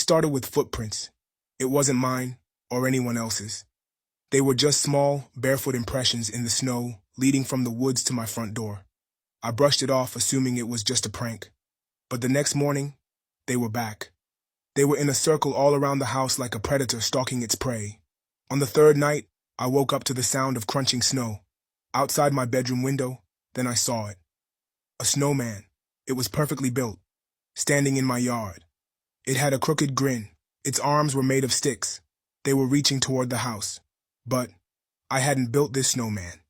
started with footprints. It wasn't mine or anyone else's. They were just small, barefoot impressions in the snow leading from the woods to my front door. I brushed it off, assuming it was just a prank. But the next morning, they were back. They were in a circle all around the house like a predator stalking its prey. On the third night, I woke up to the sound of crunching snow. Outside my bedroom window, then I saw it. A snowman. It was perfectly built, standing in my yard. It had a crooked grin. Its arms were made of sticks. They were reaching toward the house. But I hadn't built this snowman.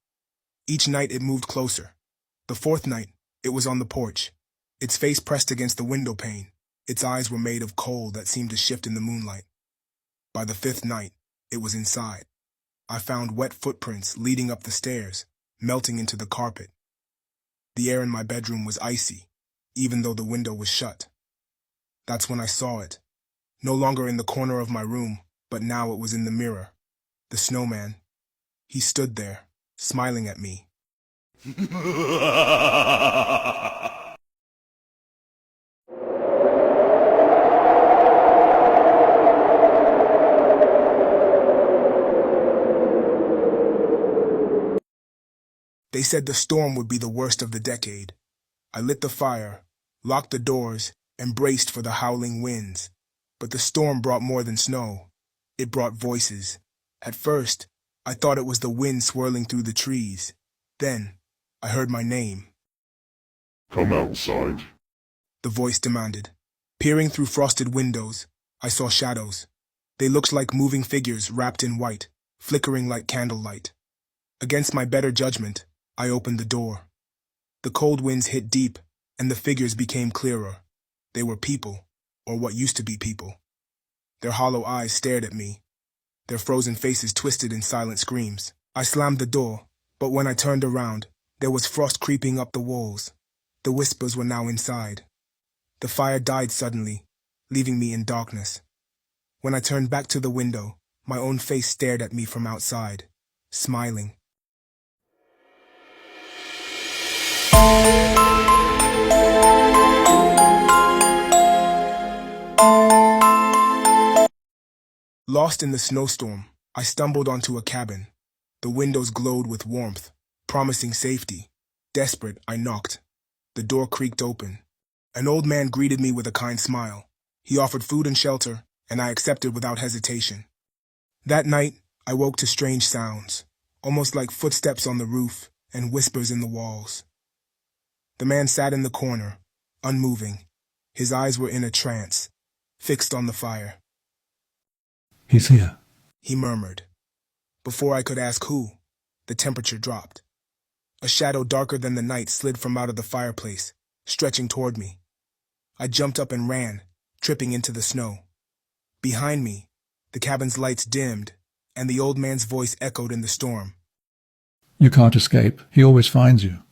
Each night it moved closer. The fourth night, it was on the porch. Its face pressed against the window pane. Its eyes were made of coal that seemed to shift in the moonlight. By the fifth night, it was inside. I found wet footprints leading up the stairs, melting into the carpet. The air in my bedroom was icy, even though the window was shut. That's when I saw it. No longer in the corner of my room, but now it was in the mirror. The snowman. He stood there, smiling at me. They said the storm would be the worst of the decade. I lit the fire, locked the doors, and braced for the howling winds. But the storm brought more than snow. It brought voices. At first, I thought it was the wind swirling through the trees. Then, I heard my name. Come outside, The voice demanded. Peering through frosted windows, I saw shadows. They looked like moving figures wrapped in white, flickering like candlelight. Against my better judgment, I opened the door. The cold winds hit deep, and the figures became clearer. They were people, or what used to be people. Their hollow eyes stared at me. Their frozen faces twisted in silent screams. I slammed the door, but when I turned around, there was frost creeping up the walls. The whispers were now inside. The fire died suddenly, leaving me in darkness. When I turned back to the window, my own face stared at me from outside, smiling. Lost in the snowstorm, I stumbled onto a cabin. The windows glowed with warmth, promising safety. Desperate, I knocked. The door creaked open. An old man greeted me with a kind smile. He offered food and shelter, and I accepted without hesitation. That night, I woke to strange sounds, almost like footsteps on the roof and whispers in the walls. The man sat in the corner, unmoving. His eyes were in a trance, fixed on the fire. He's here. He murmured. Before I could ask who, the temperature dropped. A shadow darker than the night slid from out of the fireplace, stretching toward me. I jumped up and ran, tripping into the snow. Behind me, the cabin's lights dimmed, and the old man's voice echoed in the storm. You can't escape. He always finds you.